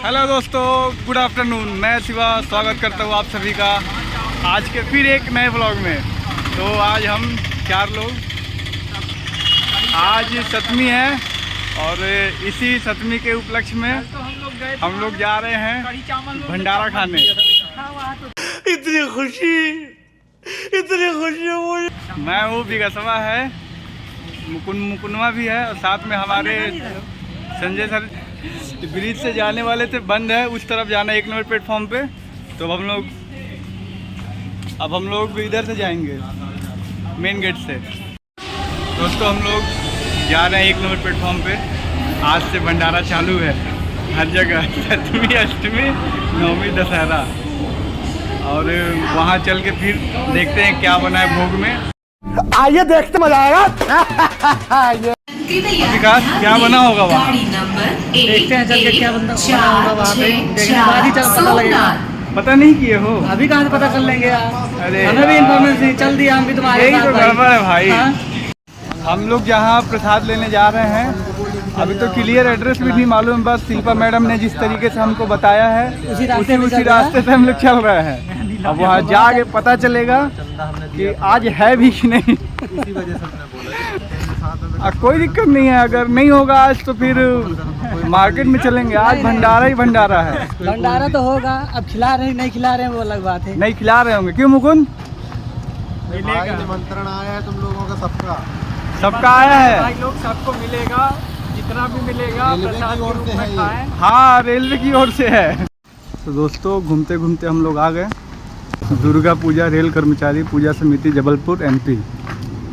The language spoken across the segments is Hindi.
हेलो दोस्तों, गुड आफ्टरनून। मैं शिवा स्वागत करता हूँ आप सभी का आज के फिर एक नए ब्लॉग में। तो आज हम 4 लोग, आज सप्तमी है और इसी सप्तमी के उपलक्ष्य में हम लोग जा रहे हैं भंडारा खाने। इतनी खुशी मुझे। मैं हूँ बिगसवा है, मुकुंदवा भी है और साथ में हमारे संजय सर। ब्रिज से जाने वाले थे, बंद है, उस तरफ जाना 1 नंबर प्लेटफॉर्म पे। तो अब हम लोग इधर से जाएंगे मेन गेट से। दोस्तों हम लोग जा रहे हैं 1 नंबर प्लेटफॉर्म पे। आज से भंडारा चालू है हर जगह, सप्तमी, अष्टमी, नवमी, दशहरा। और वहाँ चल के फिर देखते हैं क्या बना है भोग में। आइए देखते मजा आएगा। विकास, क्या बना होगा वहाँ? देखते हैं चल के क्या बना होगा वहाँ पे, देखने के बाद ही पता लगेगा। पता नहीं किए हो? अभी कहाँ से पता कर लेंगे यार। अरे हमें भी इन्फॉर्मेशन चल दिया, हम भी तुम्हारे यही साथ तो गड़बड़ है भाई। हाँ? हम लोग जहाँ प्रसाद लेने जा रहे हैं, अभी तो क्लियर एड्रेस भी नहीं मालूम, बस शिल्पा मैडम ने जिस तरीके से हमको बताया है उसी रास्ते से हम लोग चल रहे हैं। अब वहाँ जाके पता चलेगा कि आज है भी कि नहीं। कोई दिक्कत नहीं है, अगर नहीं होगा आज तो फिर मार्केट में चलेंगे। आज भंडारा ही भंडारा है। भंडारा तो होगा, अब खिला रहे नहीं खिला रहे हैं वो अलग बात है। नहीं खिला रहे होंगे, क्यों मुकुंद? निमंत्रण आया है तुम लोगों का, सबका आया है भाई लोग, सबको मिलेगा, जितना भी मिलेगा प्रसाद के रूप में खाएं। हाँ, रेलवे की ओर से है। तो दोस्तों घूमते घूमते हम लोग आ गए दुर्गा पूजा रेल कर्मचारी पूजा समिति जबलपुर MP।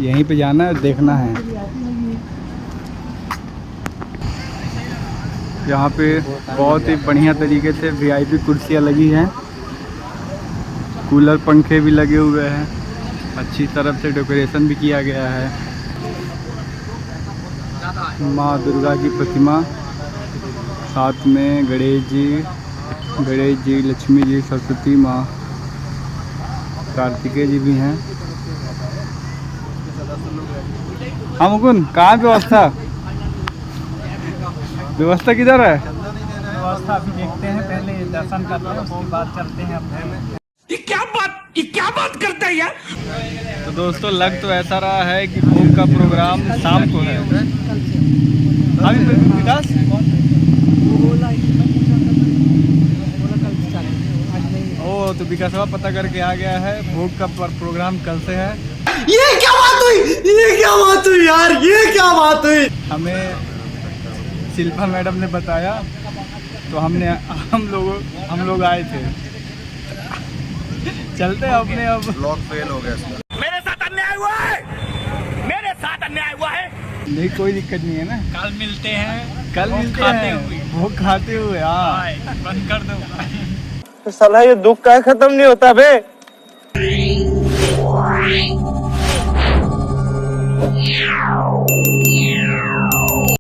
यहीं पे जाना है, देखना है। यहाँ पे बहुत ही बढ़िया तरीके से VIP कुर्सियाँ लगी हैं, कूलर पंखे भी लगे हुए हैं, अच्छी तरफ से डेकोरेशन भी किया गया है। माँ दुर्गा की प्रतिमा, साथ में गणेश जी, लक्ष्मी जी, सरस्वती माँ, कार्तिकेय जी भी हैं। हाँ मुकुंद, कहाँ व्यवस्था किधर है? व्यवस्था अभी देखते हैं, पहले दर्शन करते हैं, उसके बाद चलते हैं अपने। ये क्या बात करते हैं यार। तो दोस्तों लग तो ऐसा रहा है कि भोग का प्रोग्राम शाम को है। अभी विकास तो विकासवा पता करके आ गया है, भोग का प्रोग्राम कल से है। ये क्या बात हुई यार, ये क्या बात हुई। हमें शिल्पा मैडम ने बताया तो हम लोग आए थे। चलते हैं अपने। अब ब्लॉग फेल हो गया इसका। मेरे साथ अन्याय हुआ है। नहीं, कोई दिक्कत नहीं है ना। कल मिलते हैं, कल मिलते हैं भोग खाते हुए। हाँ, बंद कर दो। साला ये दुख का खत्म नहीं होता बे।